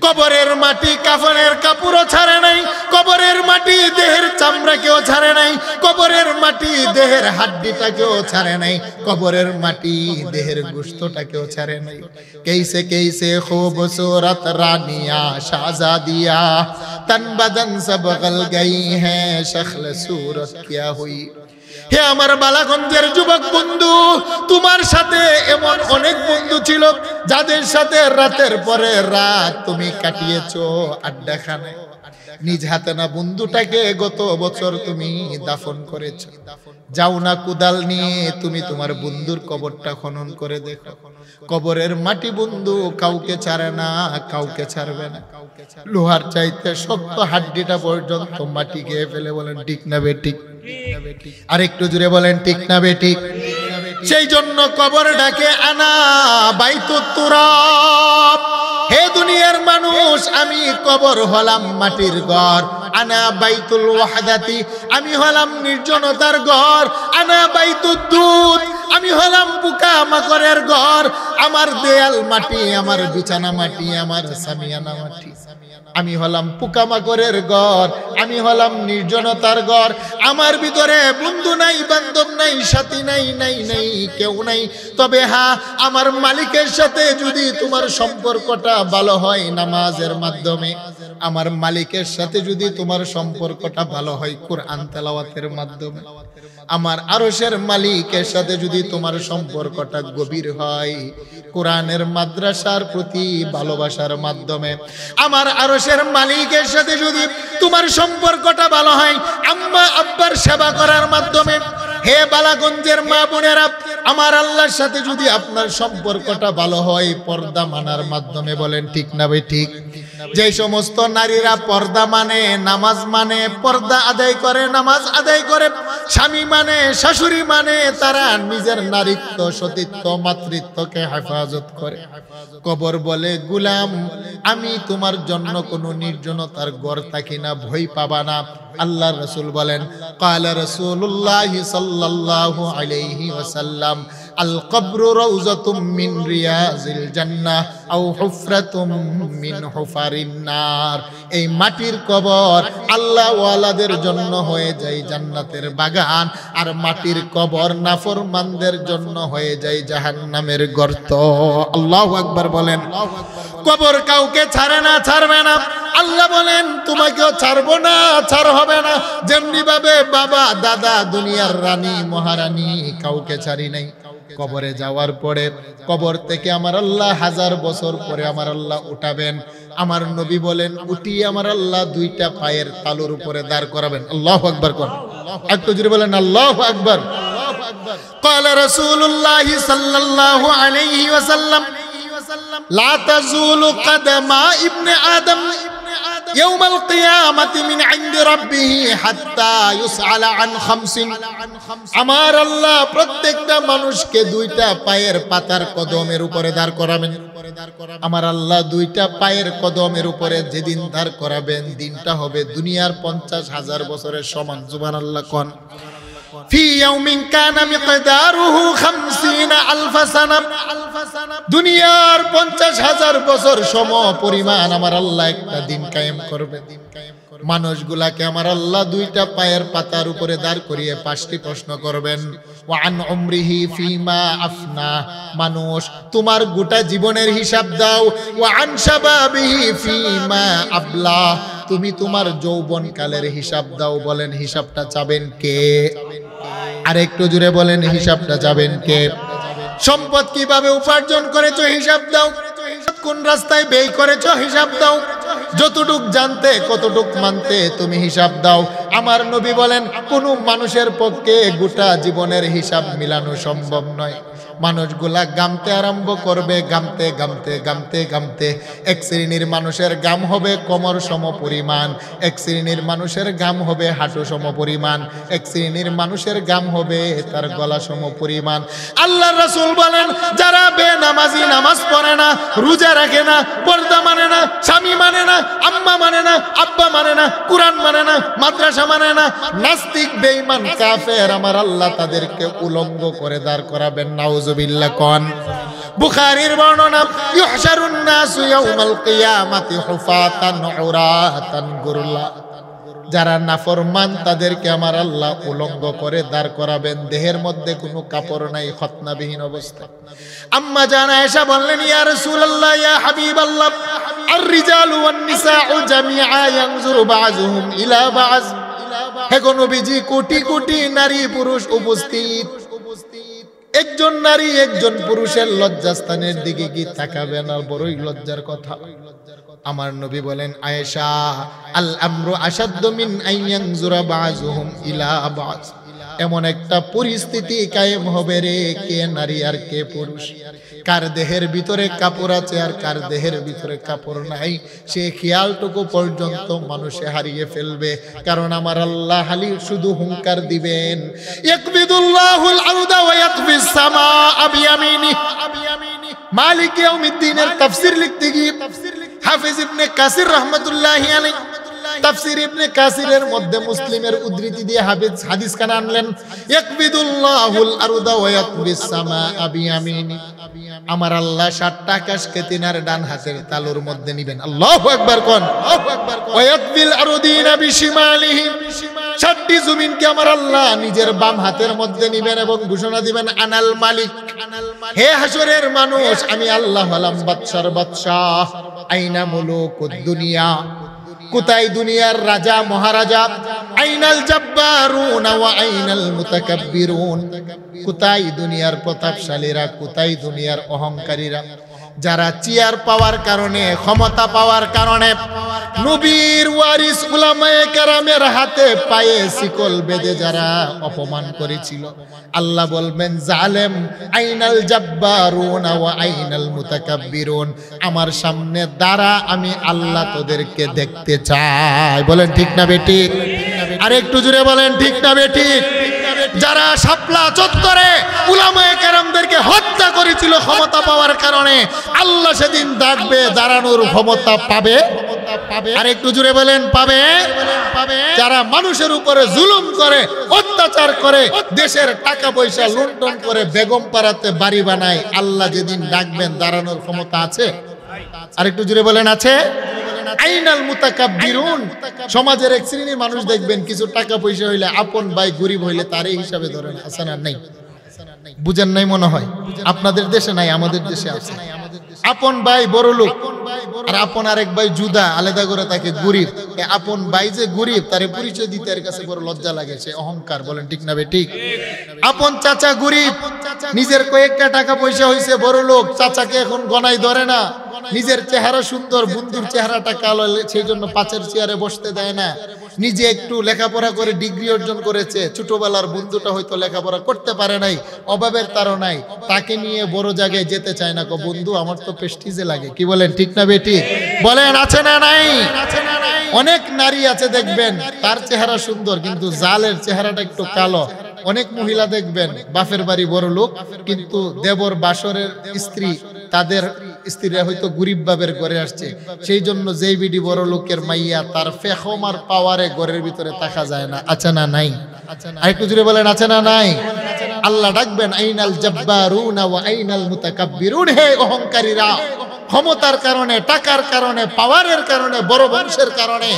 কবরের মাটি কাফনের কাপড়ও ছাড়ে নাই, কবরের মাটি দেহের চামড়াকেও ছাড়ে নাই, কবরের মাটি দেহের হাড্ডিটাকেও ছাড়ে নাই, কবরের মাটি দেহের গোশতটাকেও ছাড়ে নাই। कैसे कैसे खूबसूरत रानिया शाहजादिया, तन बदन सब गल गई हैं, शक्ल सूरत क्या हुई। হে আমার বালাগঞ্জের যুবক বন্ধু, তোমার সাথে এমন অনেক বন্ধু ছিল যাদের সাথে রাতের পরে রাত তুমি কাটিয়েছো আড্ডাখানায়। নিজ হাতে না বন্ধুটাকে গত বছর তুমি দাফন করেছো। যাও না কুদাল নিয়ে তুমি তোমার বন্ধুর কবরটা খনন করে দেখো। কবরের মাটি বন্ধু কাউকে ছাড়ে না, কাউকে ছাড়বে না। লোহার চাইতে শক্ত হাড্ডিটা পর্যন্ত মাটি খেয়ে ফেলে। বলেন ঠিক না বেঠিক? আর একটু জুড়ে বলেন ঠিক না বেঠিক? সেই জন্য কবর ডাকে আনা বাইতুত তুরাব। হে দুনিয়ার মানুষ, আমি কবর হলাম মাটির ঘর। আনা বাইতুল ওয়াহদাতি, আমি হলাম নির্জনতার ঘর। আনা বাইতুদ দুদ, আমি হলাম পোকা মাকড়ের ঘর। আমার দেয়াল মাটি, আমার বিছানা মাটি, আমার সামিয়ানা মাটি। আমি হলাম পোকামাকড়ের ঘর, আমি হলাম নির্জনতার ঘর। আমার ভিতরে বন্ধু নাই, বান্ধব নাই, সাথী নাই, নাই নাই কেউ নাই। তবে হ্যাঁ, আমার মালিকের সাথে যদি তোমার সম্পর্কটা ভালো হয় নামাজের মাধ্যমে, আমার মালিকের সাথে যদি তোমার সম্পর্কটা ভালো হয় কোরআন তেলাওয়াতের মাধ্যমে, আমার আরশের মালিকের সাথে যদি তোমার সম্পর্কটা গভীর হয় কোরআনের মাদ্রাসার প্রতি ভালোবাসার মাধ্যমে, আমার আরশের মালিকের সাথে যদি তোমার সম্পর্কটা ভালো হয় আম্মা আব্বার সেবা করার মাধ্যমে, হে বালাগঞ্জের মা বোনেরা, আমার আল্লাহর সাথে যদি আপনার সম্পর্কটা ভালো হয় পর্দা মানার মাধ্যমে। বলেন ঠিক না ভাই ঠিক? যে সমস্ত নারীরা পর্দা মানে, নামাজ মানে, পর্দা আদায় করে, নামাজ আদায় করে, স্বামী মানে, শাশুড়ি মানে, তারা নিজের নারীত্ব, সতীত্ব, মাতৃত্বকে হেফাজত করে। কবর বলে, গুলাম আমি তোমার জন্য কোনো নির্জনতার ঘর থাকি না, ভয় পাবা না। আল্লাহর রাসূল বলেন, ক্বালা রাসূলুল্লাহ সাল্লাল্লাহু আলাইহি ওয়াসাল্লাম, আল কবরু রাউযাতুম মিন রিয়াজিল জান্নাহ আও হুফরাতুম মিন হুফারিন নার। এই মাটির কবর আল্লাহ ওয়ালাদের জন্য হয়ে যায় জান্নাতের বাগান, আর মাটির কবর নাফরমানদের জন্য হয়ে যায় জাহান্নামের গর্ত। আল্লাহু আকবার বলেন। কবর কাউকে ছাড়ে না, ছাড়বে না। আল্লাহ বলেন তোমাকেও ছাড়বো না, ছাড় হবে না। যেমনি ভাবে বাবা দাদা দুনিয়ার রানী মহারানী কাউকে ছাড়ি নাই, কবরে যাওয়ার পরে কবর থেকে আমার আল্লাহ 1000 বছর পরে আমার আল্লাহ উঠাবেন। আমার নবী বলেন উঠিয়ে আমার আল্লাহ দুইটা পায়ের তালুর উপরে দাঁড় করাবেন। আল্লাহু আকবার কোন একটু জোরে বলেন আল্লাহু আকবার। قال رسول الله صلى الله عليه وسلم لا تزول قدم ابن آدم يوم القيامة من عند ربه حتى يسأل عن خمس। আমার আল্লাহ প্রত্যেকটা মানুষকে দুইটা পায়ের পাতার কদমের উপরে দাঁড় করাবেন। আমার আল্লাহ দুইটা পায়ের কদমের উপরে যেদিন দাঁড় করাবেন, দিনটা হবে দুনিয়ার 50,000 বছরের সমান। সুবহানাল্লাহ কোন। في يوم كان مقداره 50,000 سنة। দুনিয়ার 50,000 বছর সম পরিমাণ আমার আল্লাহ একটা দিন কায়েম করবে। মানুষগুলাকে আমার আল্লাহ দুইটা পায়ের পাতার উপরে দাঁড় করিয়ে 5টি প্রশ্ন করবেন। ওয়ান উমরিহি ফিমা আফনা, মানুষ তোমার গোটা জীবনের হিসাব দাও। ওয়ান শাবাবিহি ফিমা আবলা, তুমি তোমার যৌবন কালের হিসাব দাও। বলেন হিসাবটা চাবেন কে? আর একটু জুড়ে বলেন হিসাবটা চাবেন কে? সম্পদ কিভাবে উপার্জন করেছো হিসাব দাও। কোন রাস্তায় ব্যয় করেছো হিসাব দাও। যতটুক জানতে কতটুক মানতে তুমি হিসাব দাও। আমার নবী বলেন কোন মানুষের পক্ষে গোটা জীবনের হিসাব মিলানো সম্ভব নয়। মানুষগুলা গামতে আরম্ভ করবে, গামতে গামতে গামতে গামতে এক শ্রেণীর মানুষের গাম হবে কোমর সম পরিমাণ, এক শ্রেণীর মানুষের গাম হবে হাঁটু সম পরিমাণ, এক শ্রেণীর মানুষের গাম হবে তার গলা সম পরিমাণ। আল্লাহর রাসূল বলেন যারা বেনামাজি, নামাজ পড়ে না, রোজা রাখে না, পর্দা মানে না, স্বামী মানে না, আম্মা মানে না, আব্বা মানে না, কুরআন মানে না, মাদ্রাসা মানে না, নাস্তিক, বেঈমান, কাফের, আমার আল্লাহ তাদেরকে উলঙ্গ করে দাঁড় করাবেন। নাউজুবিল্লাহ কোন। বুখারীর বর্ণনা, ইউহশারুন নাসু ইয়াউমাল কিয়ামাতি হুফাতান উরাতান গুরলা। যারা নাফরমান তাদেরকে আমার আল্লাহ উলঙ্গ করে দাঁড় করাবেন, দেহের মধ্যে কোনো কাপড় নাই, খতনাবিহীন অবস্থা। আম্মা জান আয়েশা বললেন ইয়া রাসূলুল্লাহ ইয়া হাবিবাল্লাহ আর রিজালু ওয়ান নিসাউ জামিআ ইয়ানজুরু বাযুহুম ইলা বায। হে গো নবীজি, কোটি কোটি নারী পুরুষ উপস্থিত, একজন নারী একজন পুরুষের লজ্জাস্থানের দিকে কি তাকাবেন? আর বড়ই লজ্জার কথা। আমার নবী বলেন, আয়েশা, আল আমরু আশাদ্দু মিন আইয়ানজুরা বাযুহুম ইলা বায। এমন একটা পরিস্থিতি কায়েম হবে রে, কে নারী আর কে পুরুষ, কার দেহের ভিতরে কাপড় আছে আর কার দেহের ভিতরে কাপড় নাই, সে খেয়ালটুকু পর্যন্ত মানুষে হারিয়ে ফেলবে। কারণ আমার আল্লাহ হালি শুধু হুঙ্কার দিবেন, ইয়াকবিদুল্লাহুল আরদা ওয়া ইয়াতফিস সামাআ বিয়ামিনিহি। মালিক ইয়াউমিদ্দিনের তাফসীর লিখতে গিয়ে হাফেজ ইবনে কাসির রাহমাতুল্লাহি আলাইহি তাফসীর ইবনে কাসিরের মধ্যে মুসলিমের উদ্ধৃতি দিয়ে হাফেজ হাদিস কানা আনলেন, ইয়াকবিদুল্লাহুল আরদা ওয়া ইয়াতফিস সামাআ বিয়ামিনি। আমার আল্লাহ 7টা আকাশকে তিনার ডান হাতের তালুর মধ্যে নিবেন। আল্লাহু আকবার কোন, আল্লাহু আকবার কোন। ওয়া ইয়াতবিল আরদিনা বিশিমালিহি, 7টি জমিনকে আমার আল্লাহ নিজের বাম হাতের মধ্যে নিবেন এবং ঘোষণা দিবেন, আনাল মালিক। হে হাসরের মানুষ, আমি আল্লাহ হলাম বাদশার বাদশাহ। আইনা মুলুকুদ দুনিয়া, কোথায় দুনিয়ার রাজা মহারাজা? আইনাল জাব্বারুন ওয়া আইনাল মুতাকাব্বিরুন, কোথায় দুনিয়ার প্রতাপশালীরা, কোথায় দুনিয়ার অহংকারীরা? যারা চেয়ার পাওয়ার কারণে, ক্ষমতা পাওয়ার কারণে নবীর ওয়ারিস উলামায়ে কেরামের হাতে পায়ে শিকল বেঁধে যারা অপমান করেছিল, আল্লাহ বলবেন, জালেম, আইনাল জাব্বারুন ওয়া আইনাল মুতাকাব্বিরুন, আমার সামনে দাঁড়া, আমি আল্লাহ তোদেরকে দেখতে চাই। বলেন ঠিক না বেঠিক? আর একটু জোরে বলেন ঠিক না বেঠিক? যারা শাপলা চত্বরে উলামায়ে কেরামদেরকে হত্যা করেছিল ক্ষমতা পাওয়ার কারণে, আল্লাহ সেদিন ডাকবে, দাঁড়ানোর ক্ষমতা পাবে। আর একটু জুড়ে বলেন পাবে। যারা মানুষের উপরে জুলুম করে, অত্যাচার করে, দেশের টাকা পয়সা লুণ্ঠন করে বেগম পাড়াতে বাড়ি বানায়, আল্লাহ যেদিন ডাকবেন, দাঁড়ানোর ক্ষমতা আছে? আর একটু জুড়ে বলেন আছে? আইনাল মুতাকাব্বিরুন, সমাজের এক শ্রেণীর মানুষ দেখবেন কিছু টাকা পয়সা হইলে, আপন ভাই গরিব হইলে তারই হিসাবে ধরেন। আছে না নাই? বুঝেন নাই মনে হয়? আপনাদের দেশে নাই, আমাদের দেশে আছে। আপন ভাই বড় লোক আর আপন আরেক ভাই জুদা, আলাদা করে তাকে গরিব। আপন ভাই যে গরিব তারে পরিচয় দিতে এর কাছে বড় লজ্জা লাগে, সে অহংকার। বলেন ঠিক না বেঠিক? আপন চাচা গরিব, নিজের কয়েকটা টাকা পয়সা হইছে, বড় লোক, চাচাকে এখন গনাই ধরে না। নিজের চেহারা সুন্দর, বন্ধুর চেহারাটা কালো, সেই জন্য পাঁচের চেয়ারে বসতে দেয় না। নিজে একটু লেখাপড়া করে ডিগ্রি অর্জন করেছে, ছোটবেলার বন্ধুটা হয়তো লেখাপড়া করতে পারে নাই, অভাবের তাড়নায় তাকে নিয়ে বড় জায়গায় যেতে চায় না। বন্ধু আমার তো প্রেস্টিজে লাগে। কি বলেন ঠিক না বেটি? বলেন আছে না নাই? অনেক নারী আছে দেখবেন তার চেহারা সুন্দর কিন্তু জালের চেহারাটা একটু কালো। অনেক মহিলা দেখবেন বাপের বাড়ি বড় লোক কিন্তু দেবর বাসরের স্ত্রী, তাদের স্ত্রীরা হয়তো গরিব বাবের ঘরে আসছে, সেই জন্য যেই বিডি বড় লোকের মাইয়া তার ফেখমার পাওয়ারে ঘরের ভিতরে তাকা যায় না। আছে না নাই? আরেকটু জুড়ে বলেন আছে না নাই? আল্লাহ ডাকবেন আইনাল জাব্বারুনা ওয়া আইনাল মুতাকাব্বিরুন, হে অহংকারীরা, ক্ষমতার কারণে, টাকার কারণে, পাওয়ারের কারণে, বড় বংশের কারণে,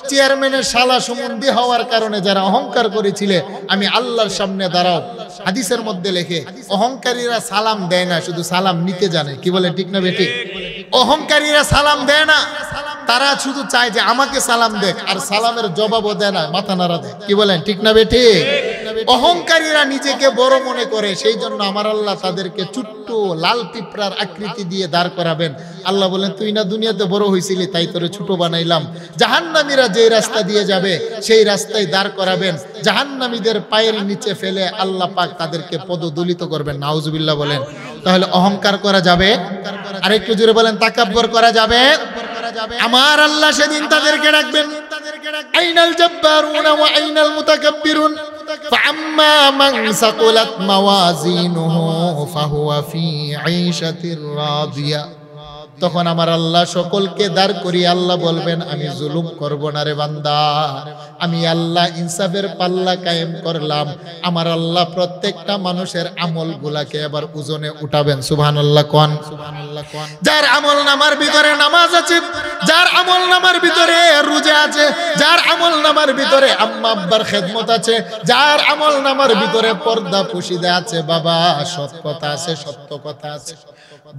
চেয়ারম্যানের শালা সম্বন্ধী হওয়ার কারণে যারা অহংকার করেছিলে, আমি আল্লাহর সামনে দাঁড়াও। হাদিসের মধ্যে লেখে অহংকারীরা সালাম দেয় না, শুধু সালাম নিতে জানে। কি বলে ঠিক না বেঠিক? অহংকারীরা সালাম দেয় না, তারা শুধু চায় যে আমাকে সালাম দেখ, আর সালামের জবাবও দেয় না, মাথা নাড়া দেয়। কি বলেন ঠিক না বেঠিক? অহংকারীরা নিজেকে বড় মনে করে, সেই জন্য আমার আল্লাহ তাদেরকে ছোট্ট লাল পিঁপড়ার আকৃতি দিয়ে দাঁড় করাবেন। আল্লাহ বলেন তুই না দুনিয়াতে বড় হয়েছিলি তাই তোরে ছোট বানাইলাম। জাহান্নামীরা যে রাস্তা দিয়ে যাবে সেই রাস্তায় দাঁড় করাবেন, জাহান্নামীদের পায়ের নিচে ফেলে আল্লাহ পাক তাদেরকে পদদলিত করবেন। নাউজুবিল্লাহ বলেন। তাহলে অহংকার করা যাবে? আর একটু জোরে বলেন তাকাব্বর করা যাবে? আমার আল্লাহ সেদিন তাদেরকে ডাকবেন আইনাল জাব্বারুনা ওয়া আইনাল মুতাকাব্বিরুন ফাআম্মা মান সাকুলাত মাওয়াজিনুহু ফাহুয়া ফি আইশাতির রাদিয়া। তখন আমার আল্লাহ সকলকে দাঁড় করিয়ে আল্লাহ বলবেন আমি জুলুম করব না রে বান্দা, আমি আল্লাহ ইনসাফের পাল্লা কায়েম করলাম। আমার আল্লাহ প্রত্যেকটা মানুষের আমলগুলাকে এবার ওজনে উঠাবেন। সুবহানাল্লাহ কোন? যার আমল নামার ভিতরে নামাজ আছে, যার আমল নামার ভিতরে রোজা আছে, যার আমল নামার ভিতরে আম্মা আব্বার খেদমত আছে, যার আমল নামার ভিতরে পর্দা পুশিদা আছে, বাবা সৎ কথা আছে, সত্য কথা আছে,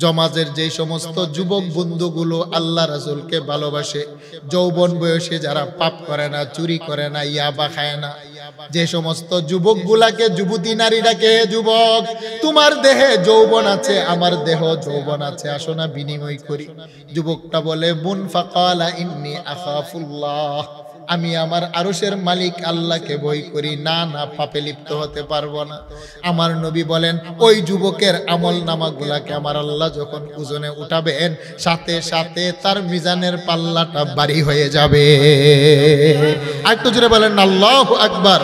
জমাজের যে সমস্ত যুবক যুবক বন্ধুগুলো আল্লাহ রাসূলকে ভালোবাসে, যৌবন বয়সে যারা পাপ করে না, চুরি করে না, ইয়াবা খায় না, যে সমস্ত যুবকগুলাকে যুবতী নারীরাকে, যুবক তোমার দেহে যৌবন আছে, আমার দেহ যৌবন আছে, আসো না বিনিময় করি। যুবকটা বলে বুন ফাকালা ইন্নী আখাফুল্লাহ, আমি আমার আরশের মালিক আল্লাহকে ভয় করি, না না পাপে লিপ্ত হতে পারবো না। আমার নবী বলেন ওই যুবকের আমল নামাগুলাকে আমার আল্লাহ যখন ওজনে উঠাবেন, সাথে সাথে তার মিজানের পাল্লাটা ভারী হয়ে যাবে। আরেকটু জোরে বলেন আল্লাহু আকবার।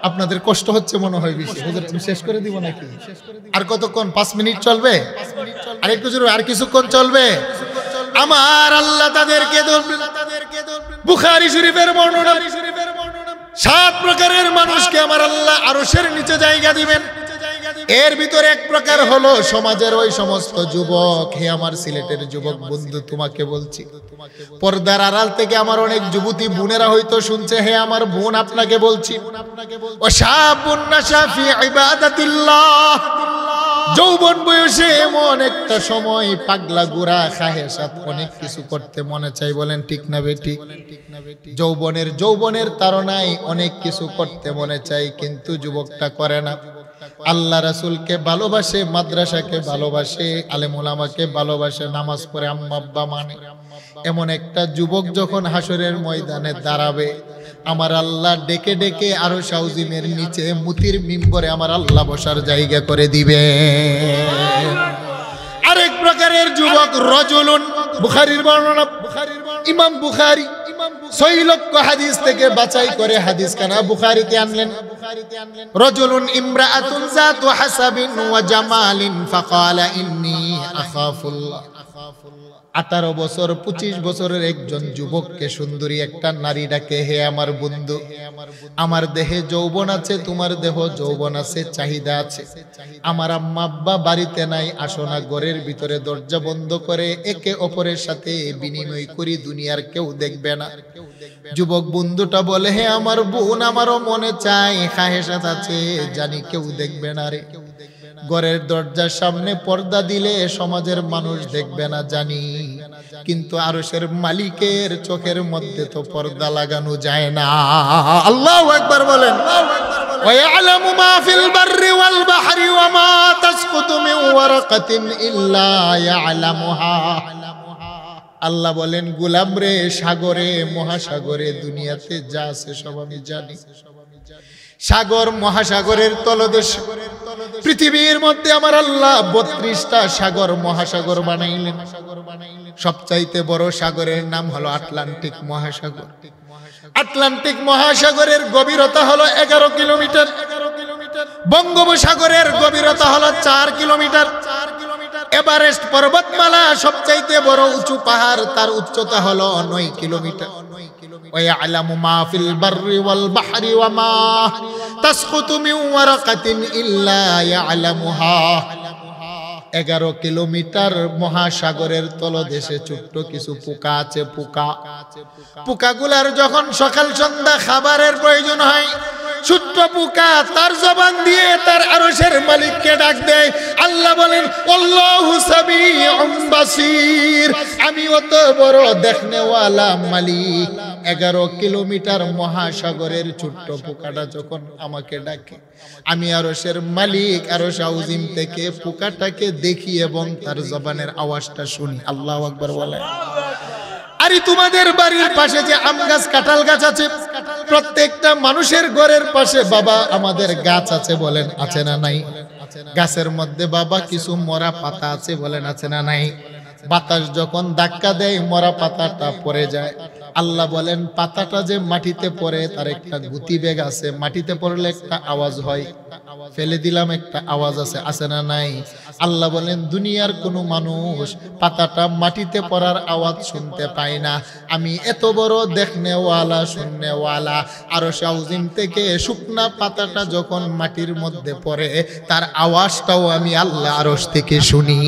আপনাদের কষ্ট হচ্ছে মনে হয় বেশি। হুজুর আমি শেষ করে দিব নাকি? আর কতক্ষণ? 5 মিনিট চলবে? আর একটু জোরে, আর কিছুক্ষণ চলবে? আমার আল্লাহ তাদেরকে ধরবেন। বুখারী শরীফের বর্ণনা, 7 প্রকারের মানুষকে আমার আল্লাহ আরশের নিচে জায়গা দিবেন। এর ভিতরে এক প্রকার হলো সমাজের ওই সমস্ত যুবক। হে আমার সিলেটের যুবক বন্ধু, তোমাকে বলছি, পর্দার আড়াল থেকে আমার অনেক যুবতী বোনেরা হয়তো শুনছে, হে আমার বোন আপনাকে বলছি, ওয়াশাবুন নাশা ফি ইবাদাতিল্লাহ, যৌবন বয়সে এমন একটা সময় পাগলা গুরা খাহেসাত অনেক কিছু করতে মনে চাই, বলেন ঠিক না বেটি? যৌবনের তাড়নায় অনেক কিছু করতে মনে চাই, কিন্তু যুবকটা করে না। আল্লাহ রাসূলকে ভালোবাসে, মাদ্রাসাকে ভালোবাসে, আলেম ওলামাকে ভালোবাসে, নামাজ পড়ে, আম্মা আব্বা মানে। এমন একটা যুবক যখন হাসরের ময়দানে দাঁড়াবে, আমার আল্লাহ ডেকে ডেকে আরশ আযীমের নিচে মুতির মিম্বরে আমার আল্লাহ বসার জায়গা করে দিবে। আরেক প্রকারের যুবক রাজুলুন, বুখারীর বর্ণনা, ইমাম বুখারী 6 লক্ষ হাদিস থেকে বাছাই করে হাদিস খানা বুখারীতে আনলেন। রাজুলুন ইমরাআতুন যাতু হাসাবিন ওয়া জামালিন ফাকালা ইন্নী আখাফুল্লাহ। 18 বছর 25 বছরের একজন যুবককে সুন্দরী একটা নারী ডাকে, হে আমার বন্ধু, আমার দেহে যৌবন আছে, তোমার দেহ যৌবন আছে, চাহিদা আছে, আমার আম্মা আব্বা বাড়িতে নাই, আসো না ঘরের ভিতরে দরজা বন্ধ করে একে অপরের সাথে বিনিময় করি, দুনিয়ার কেউ দেখবে না। যুবক বন্ধুটা বলে, হে আমার বোন, আমারও মনে চায়, খাহেসাত আছে, জানি কেউ দেখবে না রে। ঘরের দরজার সামনে পর্দা দিলে সমাজের মানুষ দেখবে না জানি, কিন্তু আরশের মালিকের চোখের মধ্যে তো পর্দা লাগানো যায় না। আল্লাহু আকবার বলেন। ওয়ায়ালামু মা ফিল বাররি ওয়াল বাহরি ওয়া মা তাসকুতু মিন ওয়ারাকাতিন ইল্লা ইয়ালামুহা। আল্লাহ বলেন, গোলাম রে, সাগরে মহাসাগরে দুনিয়াতে যা আছে সব আমি জানি। সাগর মহাসাগরের তলদেশ, পৃথিবীর মধ্যে আমার আল্লাহ 32টা সাগর মহাসাগর বানাইলেন। সবচাইতে বড় সাগরের নাম হলো আটলান্টিক মহাসাগর। আটলান্টিক মহাসাগরের গভীরতা হলো 11 কিলোমিটার। বঙ্গোপসাগরের গভীরতা হলো 4 কিলোমিটার। এভারেস্ট পর্বতমালা সবচাইতে বড় উঁচু পাহাড়, তার উচ্চতা হলো 9 কিলোমিটার। ওয়ায়ালামু মা ফিল বাররি ওয়াল বাহরি ওয়া মা তাসকুতু মিন ওয়ারাকাতিন ইল্লা ইয়ালামুহা। 11 কিলোমিটার মহাসাগরের তলদেশে ছোট্ট কিছু পোকা আছে। পোকাগুলার যখন সকাল সন্ধ্যা খাবারের প্রয়োজন হয়, ছোট্ট পোকা তার জবান দিয়ে তার আরশের মালিককে ডাক দেয়। আল্লাহ বলেন, আল্লাহু সামিউম বাসীর, আমি অত বড় দেখনেওয়ালা মালিক। 11 কিলোমিটার মহাসাগরের ছোট্ট পোকাটা যখন আমাকে ডাকে, আমি আরশের মালিক আরশ আযীম থেকে পোকাটাকে দেখি এবং তার জবানের আওয়াজটা শুনি। আল্লাহু আকবার বলেন। আরে তোমাদের বাড়ির পাশে যে আম গাছ, কাঁঠাল গাছ আছে, প্রত্যেকটা মানুষের ঘরের পাশে বাবা আমাদের গাছ আছে, বলেন আছে না নাই? গাছের মধ্যে বাবা কিছু মরা পাতা আছে, বলেন আছে না নাই? বাতাস যখন ধাক্কা দেয় মরা পাতাটা পড়ে যায়। আল্লাহ বলেন, পাতাটা যে মাটিতে পড়ে তার একটা গতিবেগ আছে, মাটিতে পড়লে একটা আওয়াজ হয়, ফেলে দিলাম একটা আওয়াজ আছে, আছে না নাই? আল্লাহ বলেন, দুনিয়ার কোনো মানুষ পাতাটা মাটিতে পড়ার আওয়াজ শুনতে পায় না, আমি এত বড় দেখনেওয়ালা শুননেওয়ালা আরশ আযীম থেকে শুকনা পাতাটা যখন মাটির মধ্যে পড়ে তার আওয়াজটাও আমি আল্লাহ আরশ থেকে শুনি।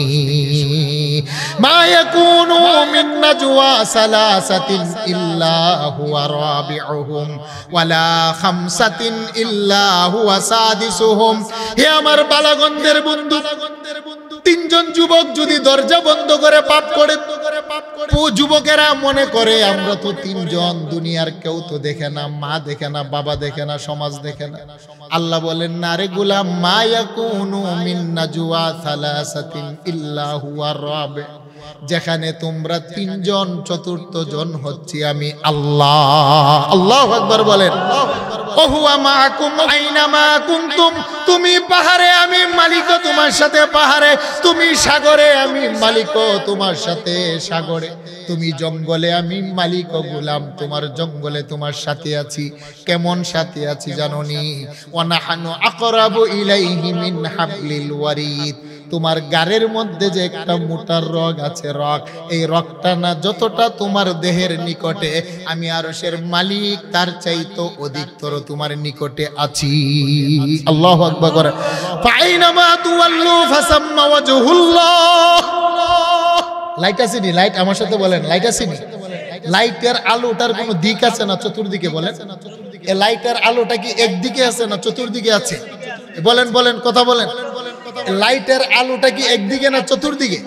মা ইয়াকুনু মিন নাজওয়া সালাসাতিন ইল্লা হুয়া রাবিউহুম ওয়ালা খামসাতিন ইল্লা হুয়া সাদিসুহুম। হে আমার বালাগন্ধের বন্ধু, তিনজন যুবক যদি দরজা বন্ধ করে পাপ করে, যুবকেরা মনে করে আমরা তো তিনজন, দুনিয়ার কেউ তো দেখে না, মা দেখে না, বাবা দেখে না, সমাজ দেখে না। আল্লাহ বলেন না রে গোলাম, মা ইয়াকুনু মিন নাজওয়া সালাসাতিন ইল্লা হুয়া রাবি, যেখানে তোমরা তিনজন চতুর্থ জন হচ্ছি আমি আল্লাহ। আল্লাহু আকবার বলেন। ওহুয়া মাআকুম আইনামা কুনতুম, তুমি পাহাড়ে আমি মালিকও তোমার সাথে পাহাড়ে, তুমি সাগরে আমি মালিকও তোমার সাথে সাগরে, তুমি জঙ্গলে আমি মালিক ও গোলাম তোমার জঙ্গলে তোমার সাথে আছি। কেমন সাথে আছি জানোনি? ওয়ানাহানু আকরাবু ইলাইহি মিন হাবলিল ওয়ারিদ, তোমার গারের মধ্যে যে একটা মোটার রগ আছে, রগ, এই রগটা না যতটা তোমার দেহের নিকটে, আমি আরশের মালিক তার চাইতো অধিকতর তোমার নিকটে আছি। আল্লাহু আকবার করে। ফাইনামা তুওয়াল্লু ফাসাম্মা ওয়াজহুল্লাহ। লাইট আছে নি? লাইট আমার সাথে বলেন, লাইট আছে নি? লাইটের আলোটার কোনো দিক আছে না চতুর্দিকে? বলেন, এই লাইটের আলোটা কি একদিকে আছে না চতুর্দিকে আছে? বলেন বলেন, কথা বলেন। লাইটের আলোটা কি একদিকে না চতুর্দিকে?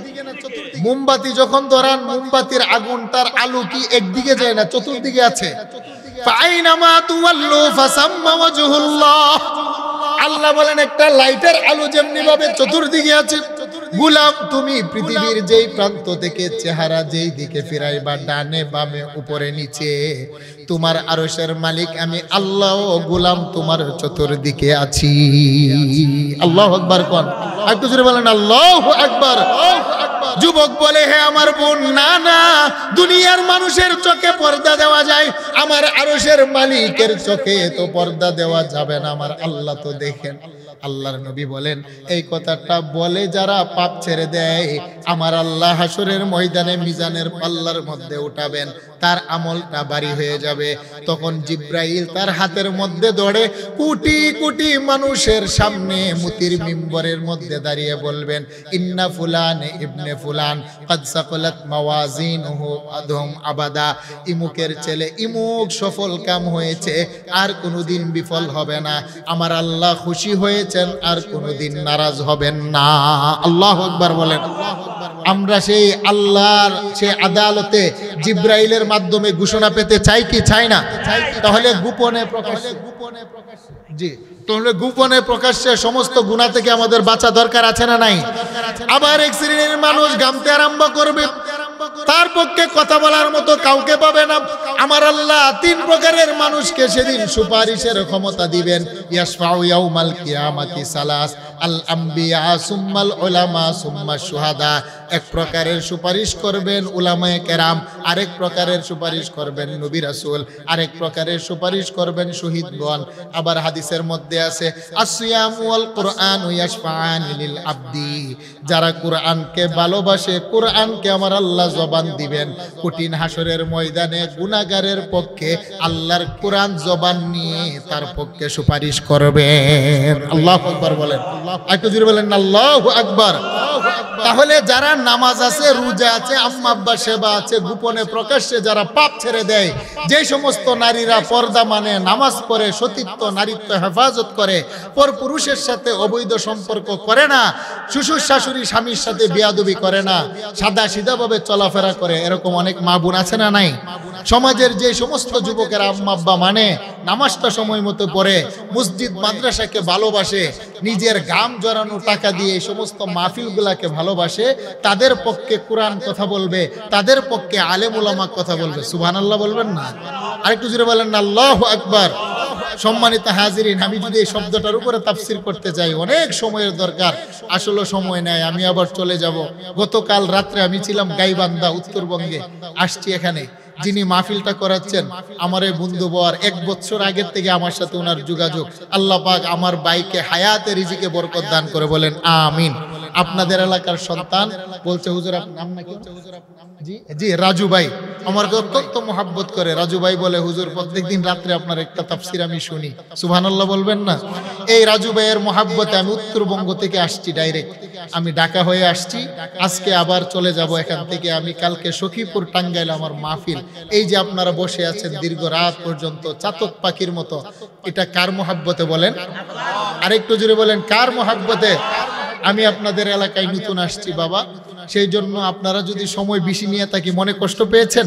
মোমবাতি যখন ধরান, মোমবাতির আগুনটার আলো কি একদিকে যায় না চতুর্দিকে আছে? ফাইনামা তুওয়াল্লু ফাসাম্মা ওয়াজহুল্লাহ। আল্লাহ বলেন একটা লাইটের আলো যেমনি ভাবে চতুর্দিকে আছে, গোলাম তুমি পৃথিবীর যেই প্রান্ত থেকে চেহারা যেই দিকে ফিরাইবা, ডানে বামে উপরে নিচে, তোমার আরশের মালিক আমি আল্লাহ, গোলাম তোমার চতুর্দিকে আছি। আল্লাহু আকবার কোন, একটু জোরে বলেন আল্লাহু আকবার। যুবক বলে, হে আমার বোন, না না, দুনিয়ার মানুষের চোখে পর্দা দেওয়া যায়, আমার আরশের মালিকের চোখে তো পর্দা দেওয়া যাবে না, আমার আল্লাহ তো দেখেন। আল্লাহর নবী বলেন, এই কথাটা বলে যারা পাপ ছেড়ে দেয়, আমার আল্লাহ হাসরের ময়দানে মিজানের পাল্লার মধ্যে উঠাবেন, তার আমলটা ভারী হয়ে যাবে। তখন জিব্রাইল তার হাতের মধ্যে ধরে কোটি কোটি মানুষের সামনে মুতির মিম্বরের মধ্যে দাঁড়িয়ে বলবেন, ইন্না ফুলান ইবনে ফুলান কাদ সাকালাত মাওয়াজিনহু আদম আবাদা, ইমুকের ছেলে ইমুক সফল কাম হয়েছে, আর কোনোদিন বিফল হবে না। আমার আল্লাহ খুশি হয়েছেন, আর কোনোদিন নারাজ হবেন না। আল্লাহু আকবার বলেন। আমরা সেই আল্লাহর সেই আদালতে জিব্রাইলের মাধ্যমে ঘোষণা পেতে চাই কি চাই না? তাহলে গোপনে প্রকাশ্যে, জি, তাহলে গোপনে প্রকাশ্যে সমস্ত গুনাহ থেকে আমাদের বাঁচা দরকার আছে না নাই? আবার এক শ্রেণীর মানুষ গামতে আরম্ভ করবে, তার পক্ষে কথা বলার মতো কাউকে পাবে না। আমার আল্লাহ তিন প্রকারের মানুষকে সেদিন সুপারিশের ক্ষমতা দিবেন। ইয়াশফাউ ইয়াউমাল কিয়ামাতি সালাস, আল আম্বিয়া সুম্মাল উলামা সুম্মাশ শুহাদা। এক প্রকারের সুপারিশ করবেন উলামায়ে কেরাম, আরেক প্রকারের সুপারিশ করবেন নবী রাসূল, আরেক প্রকারের সুপারিশ করবেন শহীদগণ। আবার হাদিসের মধ্যে আছে, আসিয়াম ওয়াল কুরআন ইয়াশফাআন লিল আবদি, যারা কুরআনকে ভালোবাসে, কুরআনকে আমার আল্লাহ জবান দিবেন। কঠিন হাসরের ময়দানে গুনাহগারের পক্ষে আল্লাহর কুরআন জবান নিয়ে তার পক্ষে সুপারিশ করবেন। আল্লাহু আকবার বলেন, একটু জোরে বলেন আল্লাহু আকবার। তাহলে যারা নামাজ আছে, রোজা আছে, আম্মা আব্বা সেবা আছে, গোপনে প্রকাশ্যে যারা পাপ ছেড়ে দেয়, যে সমস্ত নারীরা পর্দা মানে, নামাজ পড়ে, সতীত্ব নারীত্ব হেফাজত করে, পরপুরুষের সাথে অবৈধ সম্পর্ক করে না, শ্বশুর শাশুড়ি স্বামীর সাথে বেয়াদবি করে না, সাদা সিধাভাবে চলাফেরা করে, এরকম অনেক মা বোন আছে না নাই? সমাজের যে সমস্ত যুবকেরা আম্মা আব্বা মানে, নামাজটা সময় মতো পড়ে, মসজিদ মাদ্রাসাকে ভালোবাসে, নিজের ঘাম জড়ানো টাকা দিয়ে এই সমস্ত মাহফিলগুলাকে ভালোবাসে, তাদের পক্ষে কোরআন কথা বলবে, তাদের পক্ষে আলেম উলামা কথা বলবে। সুবহানাল্লাহ বলবেন না? আরেকটু জোরে বলেন না আল্লাহু আকবার। সম্মানিত হাজিরিন, আমি যদি এই শব্দটার উপরে তাফসীর করতে যাই অনেক সময়ের দরকার, আসলে সময় নেই, আমি আবার চলে যাব। গতকাল রাত্রে আমি ছিলাম গাইবান্ধা, উত্তরবঙ্গে। আসছি এখানে, যিনি মাহফিলটা করাচ্ছেন আমার এই বন্ধু বর, 1 বছর আগের থেকে আমার সাথে ওনার যোগাযোগ। আল্লাহ পাক আমার বাইকে হায়াতে রিজিকে বরকত দান করে, বলেন আমিন। আপনাদের এলাকার সন্তান বলছে, হুজুর আপনার নাম নাকি? জি জি, রাজু ভাই আমাকে অত্যন্ত মহাব্বত করে। রাজু ভাই বলে, হুজুর প্রত্যেকদিন রাত্রে আপনার একটা তাফসীর আমি শুনি। সুবহানাল্লাহ বলবেন না? এই রাজু ভাইয়ের মহাব্বতে আমি উত্তরবঙ্গ থেকে আসছি, ডাইরেক্ট আমি ঢাকা হয়ে আসছি। আজকে আবার চলে যাব এখান থেকে। আমি কালকে সখীপুর টাঙ্গাইল আমার মাহফিল। এই যে আপনারা বসে আছেন দীর্ঘ রাত পর্যন্ত চাতক পাখির মতো, এটা কার মহাব্বতে বলেন? আরেকটু জোরে বলেন, কার মহাব্বতে? আমি আপনাদের এলাকায় নতুন আসছি বাবা, সেই জন্য আপনারা যদি সময় বেশি নিয়ে থাকি, মনে কষ্ট পেয়েছেন?